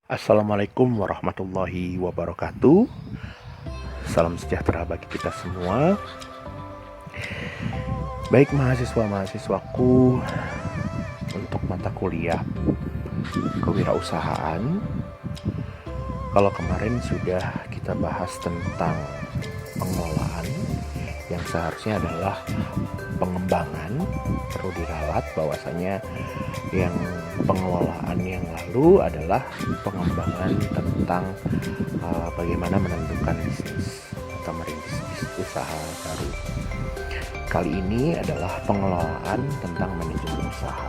Assalamualaikum warahmatullahi wabarakatuh. Salam sejahtera bagi kita semua. Baik mahasiswa-mahasiswaku, untuk mata kuliah kewirausahaan, kalau kemarin sudah kita bahas tentang pengelolaan yang seharusnya adalah pengembangan, perlu diralat bahwasanya yang pengelolaan yang lalu adalah pengembangan tentang bagaimana menentukan bisnis atau merintis usaha baru. Kali ini adalah pengelolaan tentang manajemen usaha.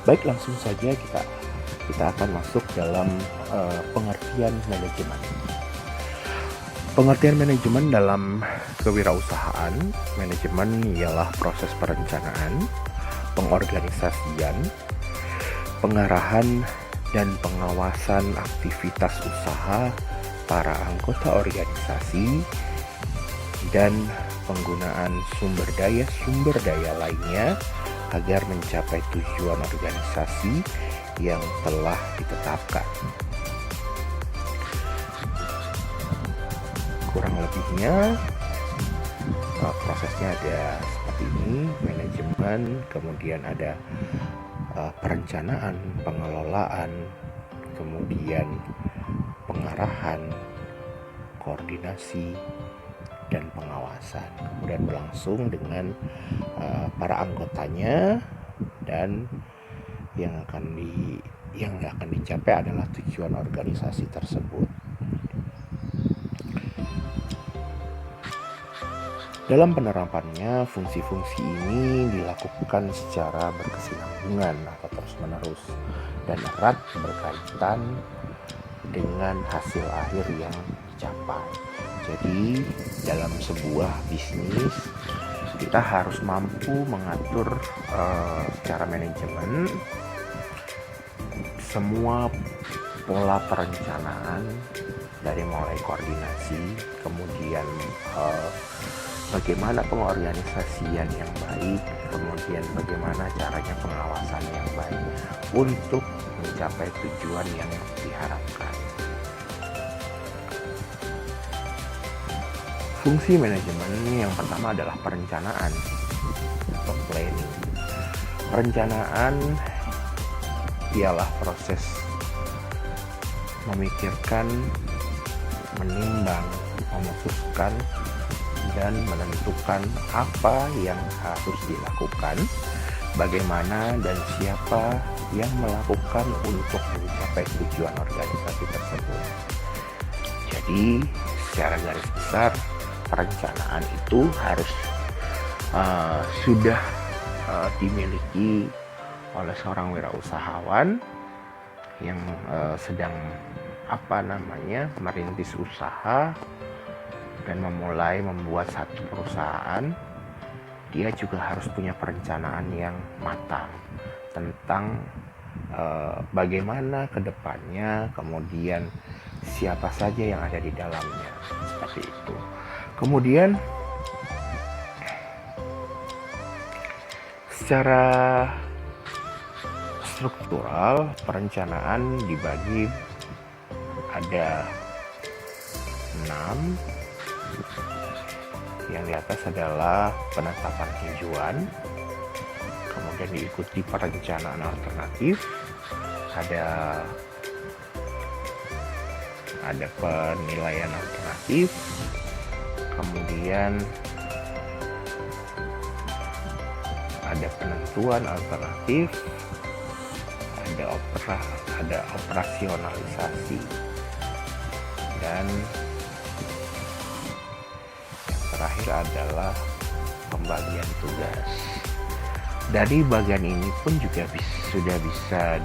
Baik, langsung saja kita akan masuk dalam pengertian manajemen. Pengertian manajemen dalam kewirausahaan, manajemen ialah proses perencanaan, pengorganisasian, pengarahan, dan pengawasan aktivitas usaha para anggota organisasi dan penggunaan sumber daya lainnya agar mencapai tujuan organisasi yang telah ditetapkan. Kurang lebihnya prosesnya ada seperti ini: manajemen, kemudian ada perencanaan, pengelolaan, kemudian pengarahan, koordinasi, dan pengawasan. Kemudian berlangsung dengan para anggotanya, dan yang akan dicapai adalah tujuan organisasi tersebut. Dalam penerapannya, fungsi-fungsi ini dilakukan secara berkesinambungan atau terus-menerus dan erat berkaitan dengan hasil akhir yang dicapai. Jadi, dalam sebuah bisnis, kita harus mampu mengatur secara manajemen semua pola perencanaan, dari mulai koordinasi, kemudian bagaimana pengorganisasian yang baik, kemudian bagaimana caranya pengawasan yang baik untuk mencapai tujuan yang diharapkan. Fungsi manajemen yang pertama adalah perencanaan atau planning. Perencanaan ialah proses memikirkan, menimbang, memutuskan, dan menentukan apa yang harus dilakukan, bagaimana dan siapa yang melakukan untuk mencapai tujuan organisasi tersebut. Jadi, secara garis besar, perencanaan itu harus sudah dimiliki oleh seorang wirausahawan yang sedang merintis usaha dan membuat satu perusahaan. Dia juga harus punya perencanaan yang matang tentang bagaimana kedepannya, kemudian siapa saja yang ada di dalamnya, seperti itu. Kemudian secara struktural, perencanaan dibagi ada 6. Yang di atas adalah penetapan tujuan, kemudian diikuti perencanaan alternatif, ada penilaian alternatif, kemudian ada penentuan alternatif, ada operasionalisasi, dan terakhir adalah pembagian tugas. Dari bagian ini pun juga sudah bisa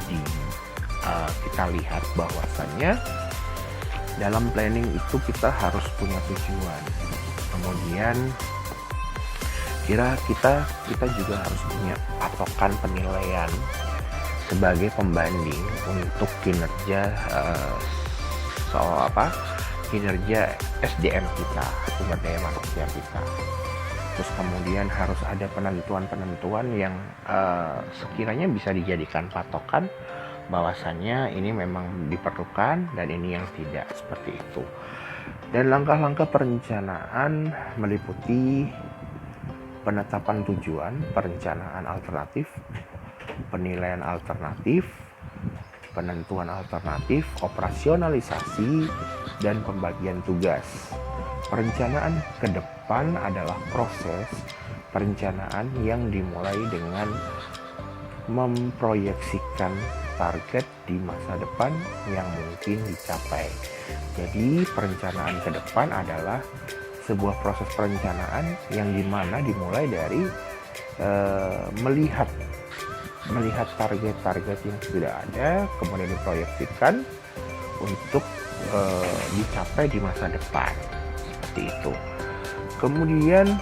kita lihat bahwasannya dalam planning itu kita harus punya tujuan. Kemudian kita juga harus punya patokan penilaian sebagai pembanding untuk kinerja kinerja SDM kita, sumber daya manusia kita. Terus kemudian harus ada penentuan-penentuan yang sekiranya bisa dijadikan patokan bahwasannya ini memang diperlukan dan ini yang tidak, seperti itu. Dan langkah-langkah perencanaan meliputi penetapan tujuan, perencanaan alternatif, penilaian alternatif, penentuan alternatif, operasionalisasi, dan pembagian tugas. Perencanaan ke depan adalah proses perencanaan yang dimulai dengan memproyeksikan target di masa depan yang mungkin dicapai. Jadi perencanaan ke depan adalah sebuah proses perencanaan yang dimana dimulai dari melihat target-target yang sudah ada, kemudian diproyeksikan untuk dicapai di masa depan, seperti itu. Kemudian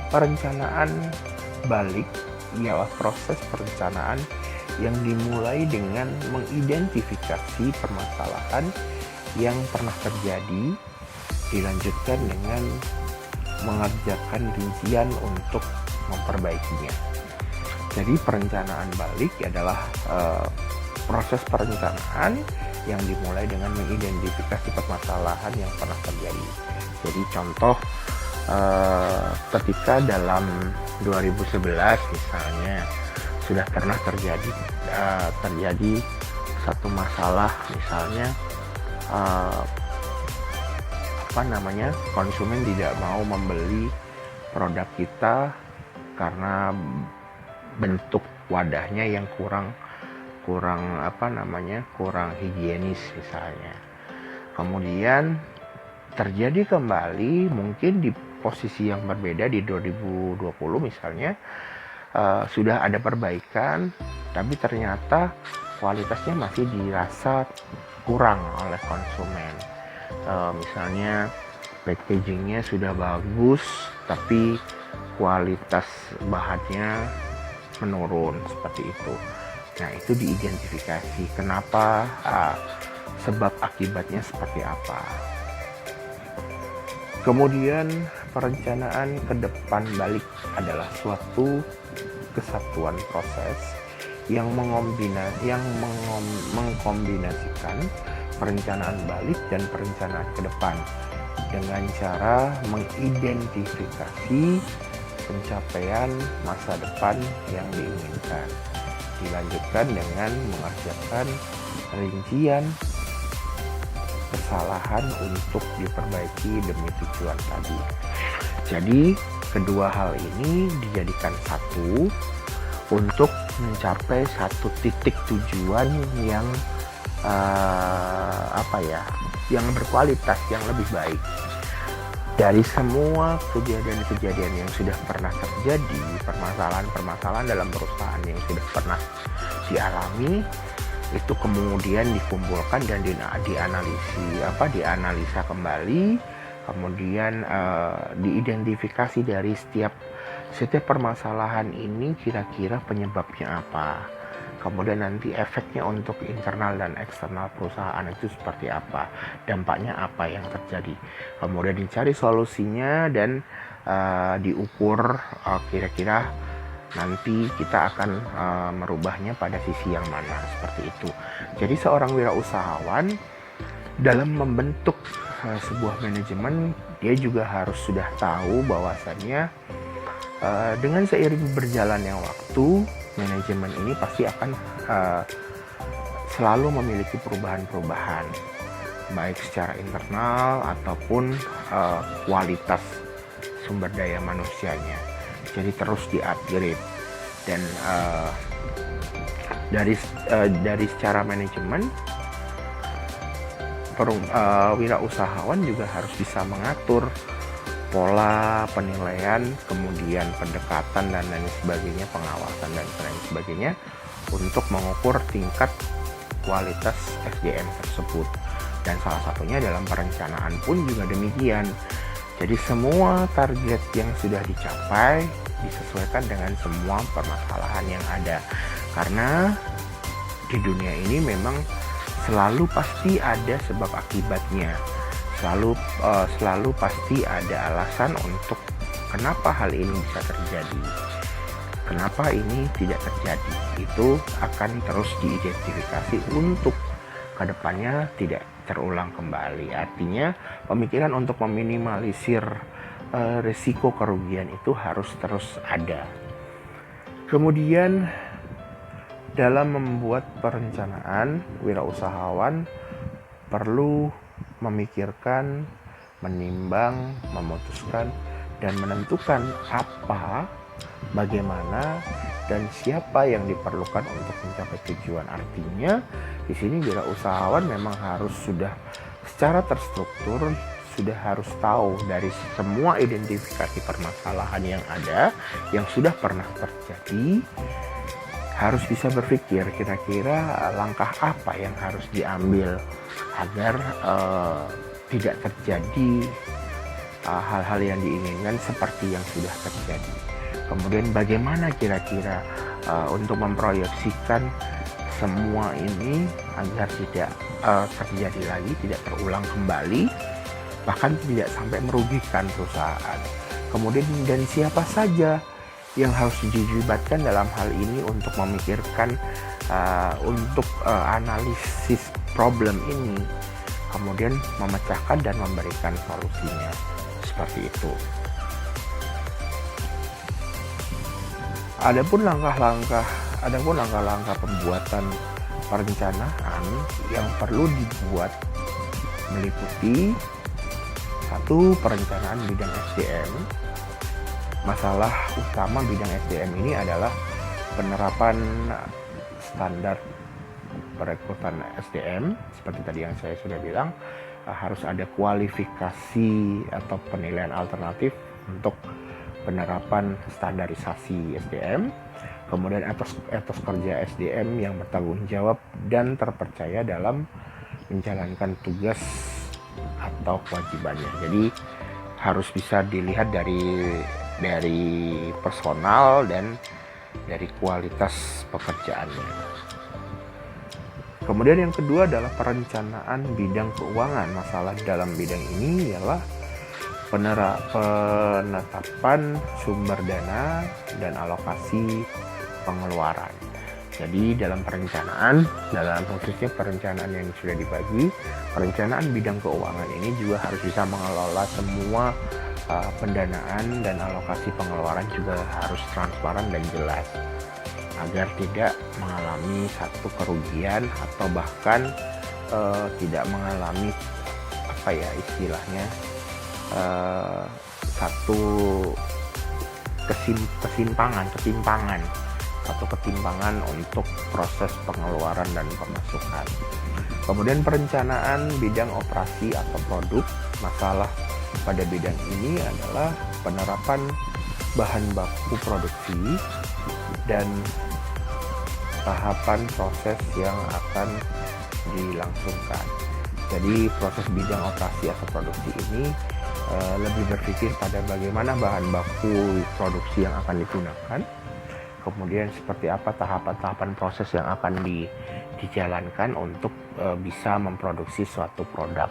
perencanaan balik ialah proses perencanaan yang dimulai dengan mengidentifikasi permasalahan yang pernah terjadi, dilanjutkan dengan mengerjakan rincian untuk memperbaikinya. Jadi perencanaan balik adalah proses perencanaan yang dimulai dengan mengidentifikasi permasalahan yang pernah terjadi. Jadi contoh ketika dalam 2011 misalnya sudah pernah terjadi satu masalah, misalnya konsumen tidak mau membeli produk kita karena bentuk wadahnya yang kurang higienis misalnya. Kemudian terjadi kembali mungkin di posisi yang berbeda di 2020 misalnya, sudah ada perbaikan, tapi ternyata kualitasnya masih dirasa kurang oleh konsumen. Misalnya packagingnya sudah bagus, tapi kualitas bahannya menurun, seperti itu. Nah, itu diidentifikasi kenapa, sebab akibatnya seperti apa. Kemudian perencanaan ke depan balik adalah suatu kesatuan proses yang mengkombinasikan perencanaan balik dan perencanaan ke depan dengan cara mengidentifikasi pencapaian masa depan yang diinginkan, dilanjutkan dengan mengerjakan rincian kesalahan untuk diperbaiki demi tujuan tadi. Jadi kedua hal ini dijadikan satu untuk mencapai satu titik tujuan yang yang berkualitas, yang lebih baik. Dari semua kejadian-kejadian yang sudah pernah terjadi, permasalahan-permasalahan dalam perusahaan yang sudah pernah dialami, itu kemudian dikumpulkan dan dianalisa kembali, kemudian diidentifikasi dari setiap permasalahan ini kira-kira penyebabnya apa, kemudian nanti efeknya untuk internal dan eksternal perusahaan itu seperti apa, dampaknya apa yang terjadi, kemudian dicari solusinya dan diukur kira-kira nanti kita akan merubahnya pada sisi yang mana, seperti itu. Jadi seorang wirausahawan dalam membentuk sebuah manajemen, dia juga harus sudah tahu bahwasannya dengan seiring berjalannya waktu, manajemen ini pasti akan selalu memiliki perubahan-perubahan, baik secara internal ataupun kualitas sumber daya manusianya. Jadi terus di-upgrade, dan dari secara manajemen, wirausahawan juga harus bisa mengatur pola penilaian, kemudian pendekatan dan lain sebagainya, pengawasan dan lain sebagainya untuk mengukur tingkat kualitas SDM tersebut. Dan salah satunya dalam perencanaan pun juga demikian. Jadi semua target yang sudah dicapai disesuaikan dengan semua permasalahan yang ada. Karena di dunia ini memang selalu pasti ada sebab akibatnya. Selalu pasti ada alasan untuk kenapa hal ini bisa terjadi. kenapa ini tidak terjadi. Itu akan terus diidentifikasi untuk kedepannya tidak terulang kembali. Artinya pemikiran untuk meminimalisir risiko kerugian itu harus terus ada. Kemudian dalam membuat perencanaan, wirausahawan perlu memikirkan, menimbang, memutuskan, dan menentukan apa, bagaimana, dan siapa yang diperlukan untuk mencapai tujuan. Artinya di sini wirausahawan memang harus sudah secara terstruktur, sudah harus tahu dari semua identifikasi permasalahan yang ada, yang sudah pernah terjadi, harus bisa berpikir kira-kira langkah apa yang harus diambil agar tidak terjadi hal-hal yang diinginkan seperti yang sudah terjadi. Kemudian bagaimana kira-kira untuk memproyeksikan semua ini agar tidak terjadi lagi, tidak terulang kembali, bahkan tidak sampai merugikan perusahaan. Kemudian dan siapa saja yang harus dilibatkan dalam hal ini untuk memikirkan untuk analisis problem ini, kemudian memecahkan dan memberikan solusinya, seperti itu. Adapun langkah-langkah pembuatan perencanaan yang perlu dibuat meliputi: 1. Perencanaan bidang SDM. Masalah utama bidang SDM ini adalah penerapan standar perekrutan SDM. Seperti tadi yang saya sudah bilang, harus ada kualifikasi atau penilaian alternatif untuk penerapan standarisasi SDM. Kemudian etos kerja SDM yang bertanggung jawab dan terpercaya dalam menjalankan tugas atau kewajibannya. Jadi harus bisa dilihat dari personal dan dari kualitas pekerjaannya. Kemudian yang kedua adalah perencanaan bidang keuangan. Masalah dalam bidang ini ialah penetapan sumber dana dan alokasi pengeluaran. Jadi dalam perencanaan, dalam khususnya perencanaan yang sudah dibagi, perencanaan bidang keuangan ini juga harus bisa mengelola semua pendanaan dan alokasi pengeluaran juga harus transparan dan jelas, agar tidak mengalami satu kerugian atau bahkan tidak mengalami satu ketimpangan untuk proses pengeluaran dan pemasukan. Kemudian perencanaan bidang operasi atau produk. Masalah pada bidang ini adalah penerapan bahan baku produksi dan tahapan proses yang akan dilangsungkan. Jadi proses bidang operasi atau produksi ini lebih berpikir pada bagaimana bahan baku produksi yang akan digunakan, kemudian seperti apa tahapan-tahapan proses yang akan dijalankan untuk bisa memproduksi suatu produk.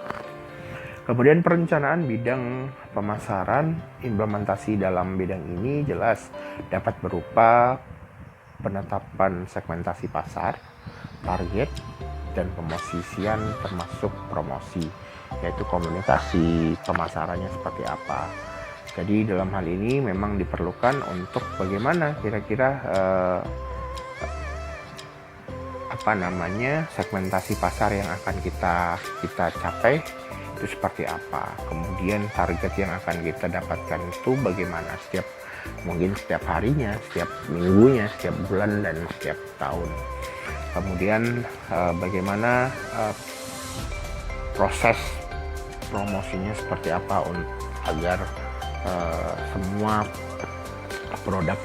Kemudian perencanaan bidang pemasaran. Implementasi dalam bidang ini jelas dapat berupa penetapan segmentasi pasar, target, dan pemosisian termasuk promosi, yaitu komunikasi pemasarannya seperti apa. Jadi dalam hal ini memang diperlukan untuk bagaimana kira-kira segmentasi pasar yang akan kita capai itu seperti apa. Kemudian target yang akan kita dapatkan itu bagaimana mungkin setiap harinya, setiap minggunya, setiap bulan, dan setiap tahun. Kemudian bagaimana proses promosinya seperti apa agar semua produk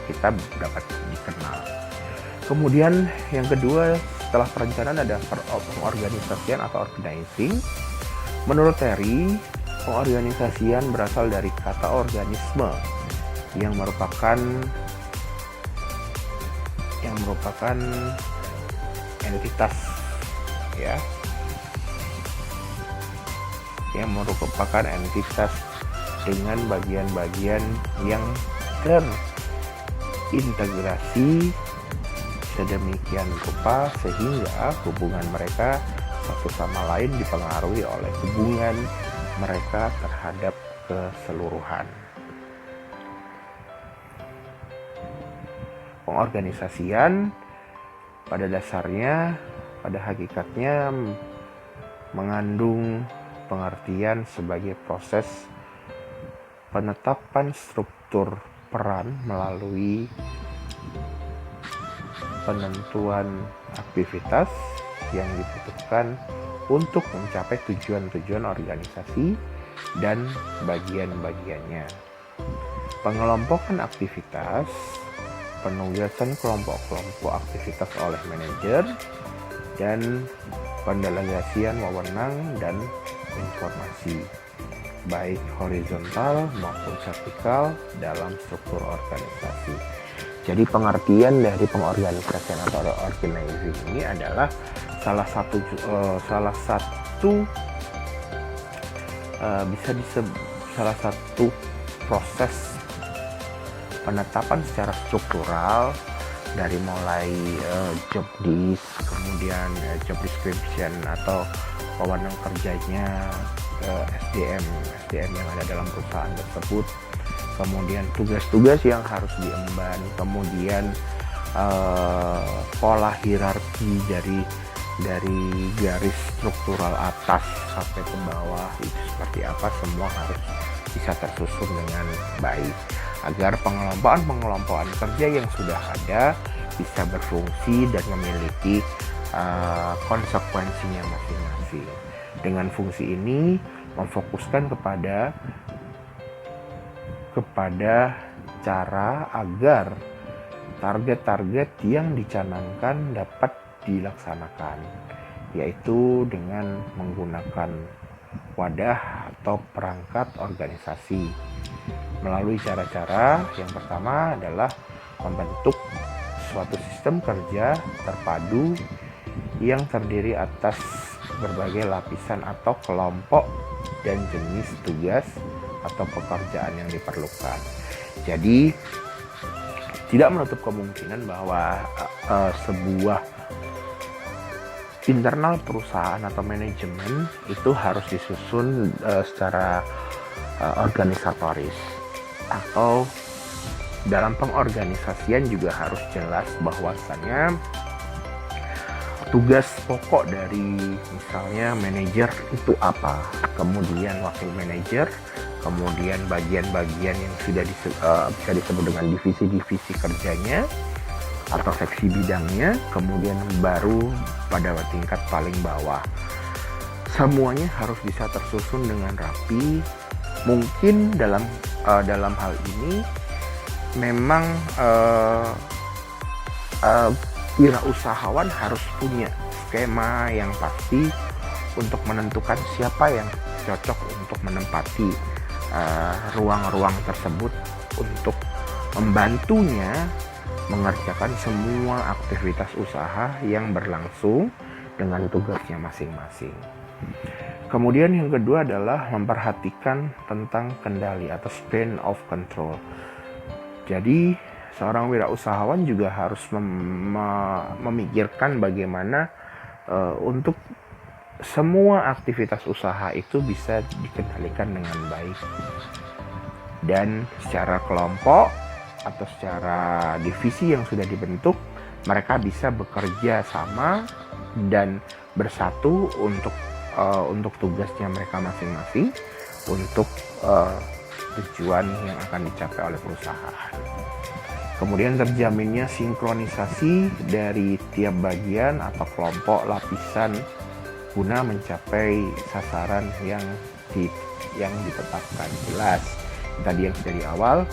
kita dapat dikenal. Kemudian yang kedua setelah perencanaan ada pengorganisasian atau organizing. Menurut Terry, pengorganisasian berasal dari kata organisme yang merupakan entitas, ya, yang merupakan entitas dengan bagian-bagian yang terintegrasi sedemikian rupa sehingga hubungan mereka satu sama lain dipengaruhi oleh hubungan mereka terhadap keseluruhan. Pengorganisasian pada dasarnya, pada hakikatnya mengandung pengertian sebagai proses penetapan struktur peran melalui penentuan aktivitas yang dibutuhkan untuk mencapai tujuan-tujuan organisasi dan bagian-bagiannya. Pengelompokan aktivitas, penugasan kelompok-kelompok aktivitas oleh manajer, dan pendelegasian wewenang dan informasi, baik horizontal maupun vertikal dalam struktur organisasi. Jadi pengertian dari pengorganisasian atau organizing ini adalah salah satu proses penetapan secara struktural dari mulai job desk, kemudian job description atau wewenang kerjanya, SDM yang ada dalam perusahaan tersebut, kemudian tugas-tugas yang harus diemban, kemudian pola hierarki dari garis struktural atas sampai ke bawah itu seperti apa, semua harus bisa tersusun dengan baik agar pengelompokan kerja yang sudah ada bisa berfungsi dan memiliki konsekuensinya masing-masing. Dengan fungsi ini memfokuskan kepada cara agar target-target yang dicanangkan dapat dilaksanakan, yaitu dengan menggunakan wadah atau perangkat organisasi melalui cara-cara yang pertama adalah membentuk suatu sistem kerja terpadu yang terdiri atas berbagai lapisan atau kelompok dan jenis tugas atau pekerjaan yang diperlukan. Jadi tidak menutup kemungkinan bahwa sebuah internal perusahaan atau manajemen itu harus disusun secara organisatoris, atau dalam pengorganisasian juga harus jelas bahwasannya tugas pokok dari misalnya manajer itu apa, kemudian wakil manajer, kemudian bagian-bagian yang sudah bisa disebut dengan divisi-divisi kerjanya atau seksi bidangnya, kemudian baru pada tingkat paling bawah. Semuanya harus bisa tersusun dengan rapi. Mungkin dalam hal ini memang wirausahawan harus punya skema yang pasti untuk menentukan siapa yang cocok untuk menempati ruang-ruang tersebut untuk membantunya mengerjakan semua aktivitas usaha yang berlangsung dengan tugasnya masing-masing. Kemudian yang kedua adalah memperhatikan tentang kendali atau span of control. Jadi seorang wirausahawan juga harus memikirkan bagaimana untuk semua aktivitas usaha itu bisa dikendalikan dengan baik, dan secara kelompok atau secara divisi yang sudah dibentuk, mereka bisa bekerja sama dan bersatu untuk tugasnya mereka masing-masing, untuk tujuan yang akan dicapai oleh perusahaan. Kemudian terjaminnya sinkronisasi dari tiap bagian atau kelompok lapisan guna mencapai sasaran yang ditetapkan. Jelas tadi yang dari awal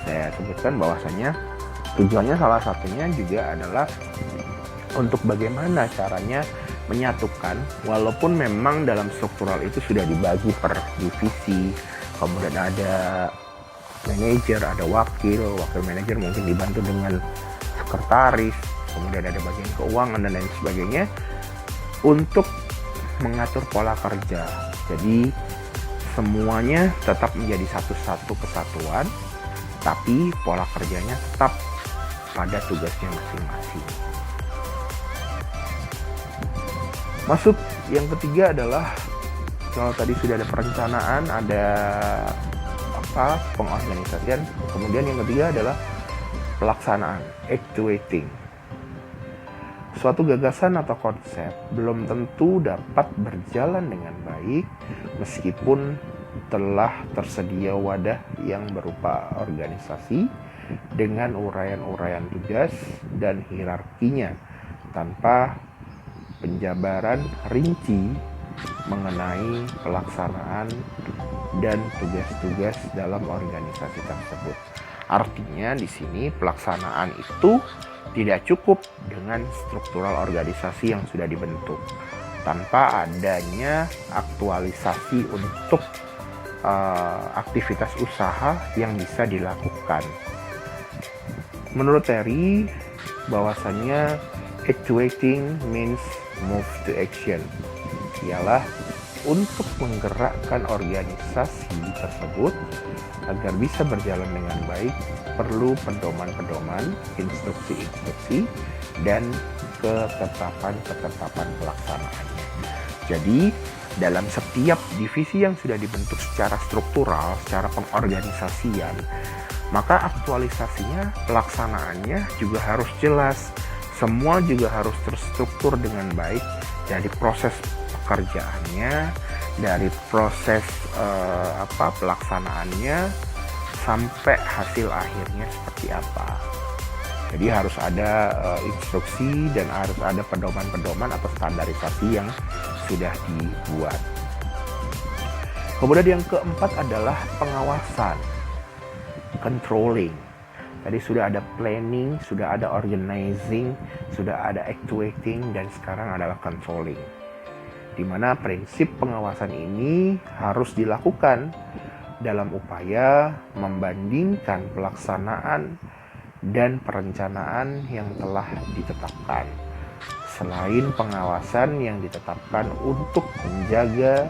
saya sebutkan bahwasanya tujuannya salah satunya juga adalah untuk bagaimana caranya menyatukan, walaupun memang dalam struktural itu sudah dibagi per divisi, kemudian ada manajer, ada wakil manajer mungkin dibantu dengan sekretaris, kemudian ada bagian keuangan dan lain sebagainya untuk mengatur pola kerja. Jadi semuanya tetap menjadi satu kesatuan, tapi pola kerjanya tetap pada tugasnya masing-masing. Masuk yang ketiga adalah, kalau tadi sudah ada perencanaan, ada pengorganisasian, kemudian yang ketiga adalah pelaksanaan, actuating. Suatu gagasan atau konsep belum tentu dapat berjalan dengan baik meskipun telah tersedia wadah yang berupa organisasi dengan uraian-uraian tugas dan hierarkinya tanpa penjabaran rinci mengenai pelaksanaan dan tugas-tugas dalam organisasi tersebut. Artinya di sini pelaksanaan itu tidak cukup dengan struktural organisasi yang sudah dibentuk tanpa adanya aktualisasi untuk aktivitas usaha yang bisa dilakukan. Menurut Terry, bahwasannya actuating means move to action, ialah untuk menggerakkan organisasi tersebut agar bisa berjalan dengan baik, perlu pedoman-pedoman, instruksi-instruksi, dan ketetapan-ketetapan pelaksanaannya. Jadi, dalam setiap divisi yang sudah dibentuk secara struktural, secara pengorganisasian, maka aktualisasinya, pelaksanaannya juga harus jelas. Semua juga harus terstruktur dengan baik dari proses pekerjaannya, dari proses pelaksanaannya sampai hasil akhirnya seperti apa. Jadi harus ada instruksi dan harus ada pedoman-pedoman atau standarisasi yang sudah dibuat. Kemudian yang keempat adalah pengawasan, controlling. Tadi sudah ada planning, sudah ada organizing, sudah ada actuating, dan sekarang adalah controlling. Di mana prinsip pengawasan ini harus dilakukan dalam upaya membandingkan pelaksanaan dan perencanaan yang telah ditetapkan. Selain pengawasan yang ditetapkan untuk menjaga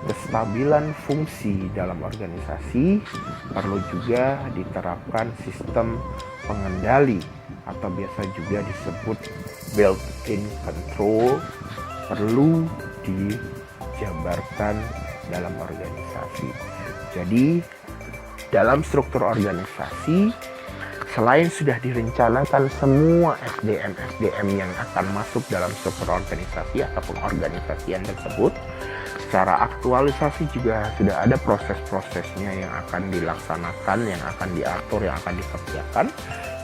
kestabilan fungsi dalam organisasi, perlu juga diterapkan sistem pengendali atau biasa juga disebut built-in control, perlu dijabarkan dalam organisasi. Jadi, dalam struktur organisasi, selain sudah direncanakan semua SDM yang akan masuk dalam struktur organisasi ataupun organisasian tersebut, secara aktualisasi juga sudah ada proses-prosesnya yang akan dilaksanakan, yang akan diatur, yang akan dikerjakan.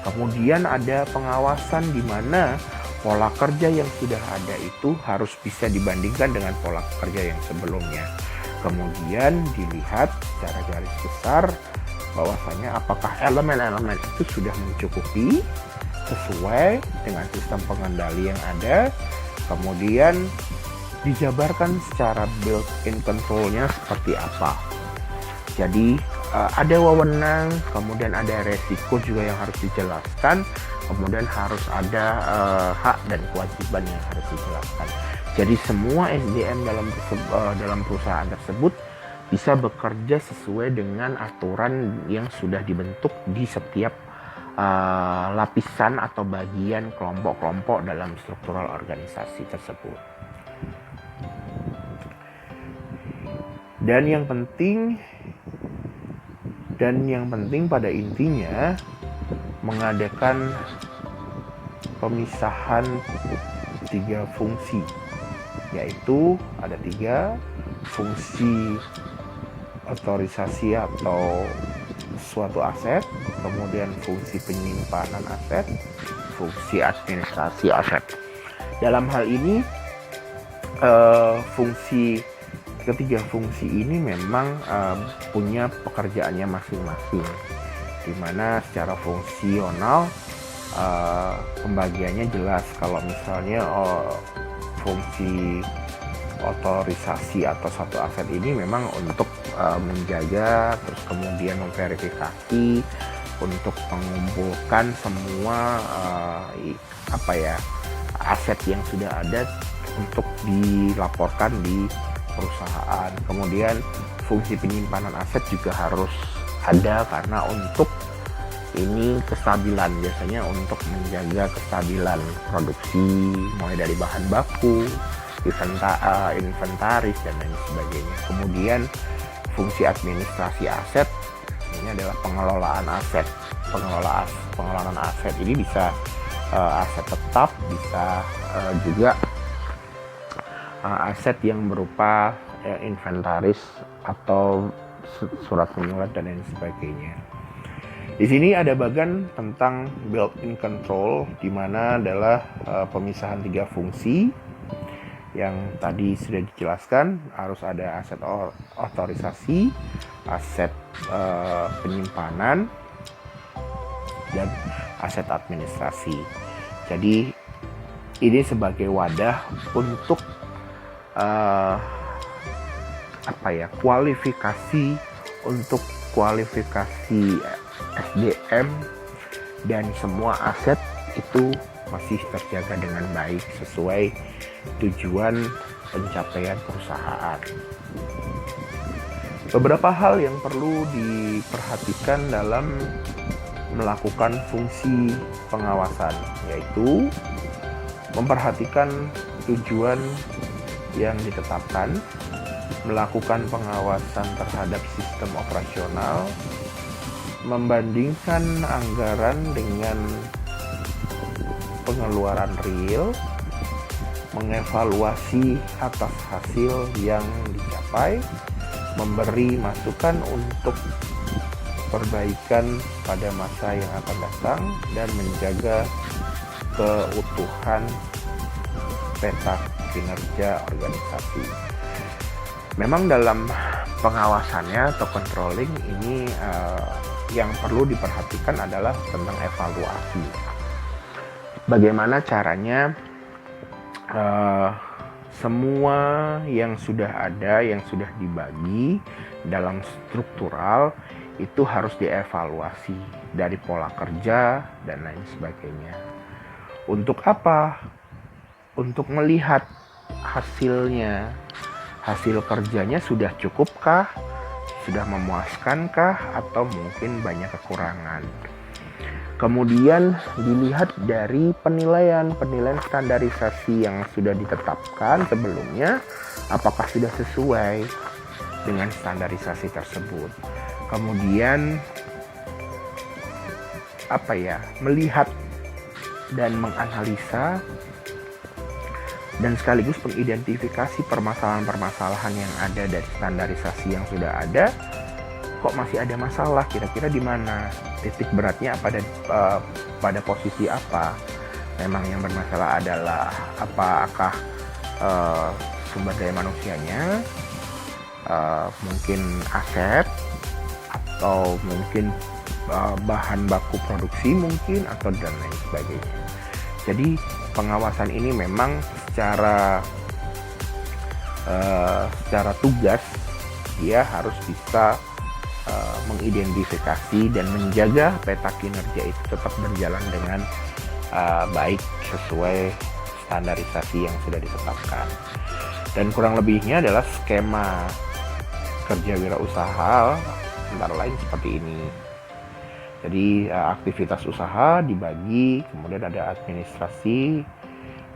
Kemudian ada pengawasan di mana pola kerja yang sudah ada itu harus bisa dibandingkan dengan pola kerja yang sebelumnya. Kemudian dilihat secara garis besar bahwasanya apakah elemen-elemen itu sudah mencukupi sesuai dengan sistem pengendali yang ada. Kemudian dijabarkan secara built-in control-nya seperti apa. Jadi ada wewenang, kemudian ada resiko juga yang harus dijelaskan, kemudian harus ada hak dan kewajiban yang harus dijelaskan. Jadi semua SDM dalam perusahaan tersebut bisa bekerja sesuai dengan aturan yang sudah dibentuk di setiap lapisan atau bagian kelompok-kelompok dalam struktural organisasi tersebut. Dan yang penting pada intinya mengadakan pemisahan 3 fungsi, yaitu ada 3 fungsi otorisasi atau suatu aset, kemudian fungsi penyimpanan aset, fungsi administrasi aset. Dalam hal ini ketiga fungsi ini memang punya pekerjaannya masing-masing, di mana secara fungsional pembagiannya jelas. Kalau misalnya fungsi otorisasi atau satu aset ini memang untuk menjaga, terus kemudian memverifikasi, untuk mengumpulkan semua aset yang sudah ada untuk dilaporkan di perusahaan. Kemudian fungsi penyimpanan aset juga harus ada karena untuk ini kestabilan, biasanya untuk menjaga kestabilan produksi mulai dari bahan baku, inventaris dan lain sebagainya. Kemudian fungsi administrasi aset ini adalah pengelolaan aset. Pengelolaan aset ini bisa aset tetap, bisa juga aset yang berupa inventaris atau surat menyurat dan lain sebagainya. Di sini ada bagian tentang built-in control, di mana adalah pemisahan 3 fungsi yang tadi sudah dijelaskan. Harus ada aset otorisasi, aset penyimpanan, dan aset administrasi. Jadi ini sebagai wadah untuk kualifikasi SDM, dan semua aset itu masih terjaga dengan baik sesuai tujuan pencapaian perusahaan. Beberapa hal yang perlu diperhatikan dalam melakukan fungsi pengawasan, yaitu memperhatikan tujuan yang ditetapkan, melakukan pengawasan terhadap sistem operasional, membandingkan anggaran dengan pengeluaran real, mengevaluasi atas hasil yang dicapai, memberi masukan untuk perbaikan pada masa yang akan datang, dan menjaga keutuhan peta kinerja organisasi. Memang dalam pengawasannya atau controlling ini yang perlu diperhatikan adalah tentang evaluasi. Bagaimana caranya semua yang sudah ada, yang sudah dibagi dalam struktural itu harus dievaluasi dari pola kerja dan lain sebagainya. Untuk apa? Untuk melihat hasilnya, hasil kerjanya sudah cukupkah, sudah memuaskankah, atau mungkin banyak kekurangan. Kemudian dilihat dari penilaian standarisasi yang sudah ditetapkan sebelumnya, apakah sudah sesuai dengan standarisasi tersebut. Kemudian melihat dan menganalisa dan sekaligus mengidentifikasi permasalahan-permasalahan yang ada dari standarisasi yang sudah ada. Kok masih ada masalah? Kira-kira di mana? Titik beratnya pada posisi apa? Memang yang bermasalah adalah apakah sumber daya manusianya, mungkin aset, atau mungkin bahan baku produksi mungkin, atau dan lain sebagainya. Jadi pengawasan ini memang secara tugas dia harus bisa mengidentifikasi dan menjaga peta kinerja itu tetap berjalan dengan baik sesuai standarisasi yang sudah ditetapkan. Dan kurang lebihnya adalah skema kerja wirausaha antara lain seperti ini. Jadi aktivitas usaha dibagi, kemudian ada administrasi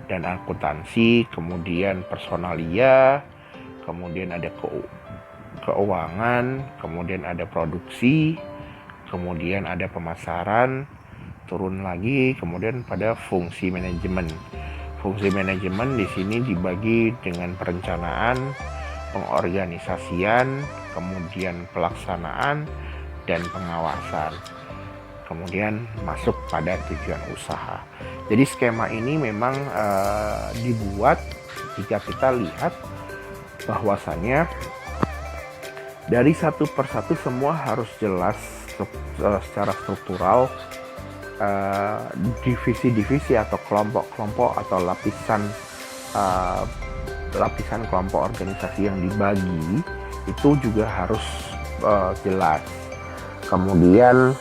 dan akuntansi, kemudian personalia, kemudian ada keuangan, kemudian ada produksi, kemudian ada pemasaran, turun lagi, kemudian pada fungsi manajemen. Fungsi manajemen di sini dibagi dengan perencanaan, pengorganisasian, kemudian pelaksanaan, dan pengawasan. Kemudian masuk pada tujuan usaha. Jadi skema ini memang dibuat jika kita lihat bahwasannya dari satu persatu semua harus jelas secara struktural, divisi-divisi atau kelompok-kelompok atau lapisan kelompok organisasi yang dibagi itu juga harus jelas. Kemudian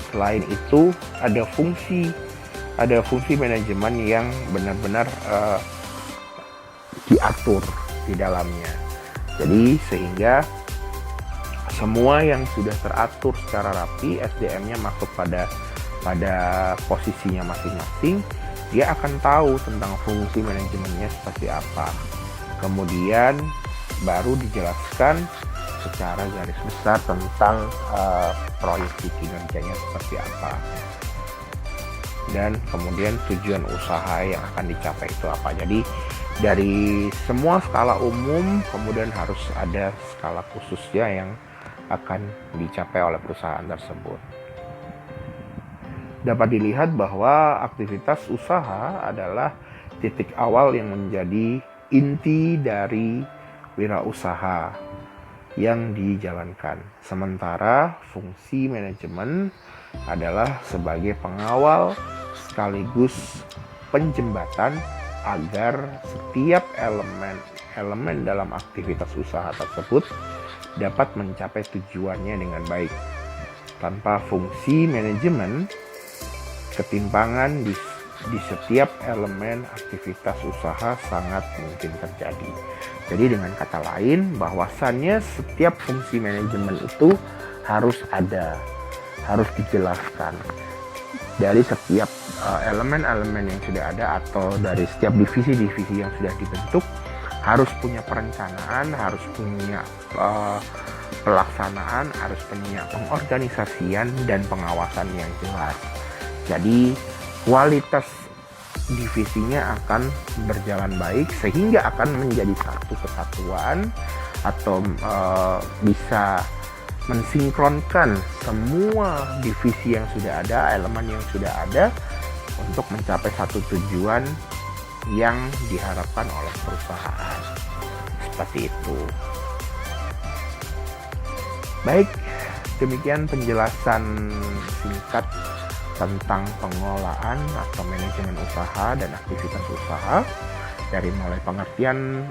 selain itu ada fungsi manajemen yang benar-benar diatur di dalamnya. Jadi sehingga semua yang sudah teratur secara rapi, SDM-nya masuk pada posisinya masing-masing, dia akan tahu tentang fungsi manajemennya seperti apa. Kemudian baru dijelaskan secara garis besar tentang proyeksi kinerjanya seperti apa. Dan kemudian tujuan usaha yang akan dicapai itu apa. Jadi dari semua skala umum kemudian harus ada skala khususnya yang akan dicapai oleh perusahaan tersebut. Dapat dilihat bahwa aktivitas usaha adalah titik awal yang menjadi inti dari wirausaha yang dijalankan. Sementara fungsi manajemen adalah sebagai pengawal sekaligus penjembatan agar setiap elemen dalam aktivitas usaha tersebut dapat mencapai tujuannya dengan baik. Tanpa fungsi manajemen, ketimpangan di setiap elemen aktivitas usaha sangat mungkin terjadi. Jadi dengan kata lain, bahwasannya setiap fungsi manajemen itu harus ada, harus dijelaskan. Dari setiap elemen-elemen yang sudah ada atau dari setiap divisi-divisi yang sudah dibentuk, harus punya perencanaan, harus punya pelaksanaan, harus punya pengorganisasian dan pengawasan yang jelas. Jadi kualitas divisinya akan berjalan baik sehingga akan menjadi satu kesatuan atau bisa mensinkronkan semua divisi yang sudah ada, elemen yang sudah ada untuk mencapai satu tujuan yang diharapkan oleh perusahaan. Seperti itu. Baik, demikian penjelasan singkat tentang pengelolaan atau manajemen usaha dan aktivitas usaha, dari mulai pengertian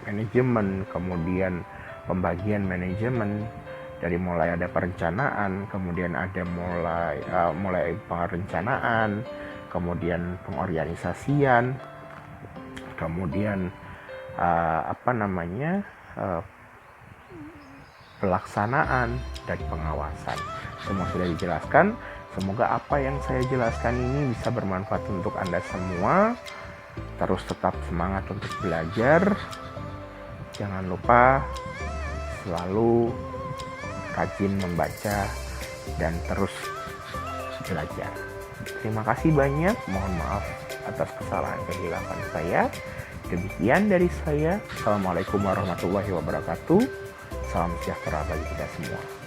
manajemen, kemudian pembagian manajemen, dari mulai ada perencanaan, kemudian ada mulai perencanaan, kemudian pengorganisasian, kemudian pelaksanaan dan pengawasan. Semua sudah dijelaskan. Semoga apa yang saya jelaskan ini bisa bermanfaat untuk Anda semua. Terus tetap semangat untuk belajar. Jangan lupa selalu rajin membaca dan terus belajar. Terima kasih banyak. Mohon maaf atas kesalahan kehilapan saya. Demikian dari saya. Assalamualaikum warahmatullahi wabarakatuh. Salam sejahtera bagi kita semua.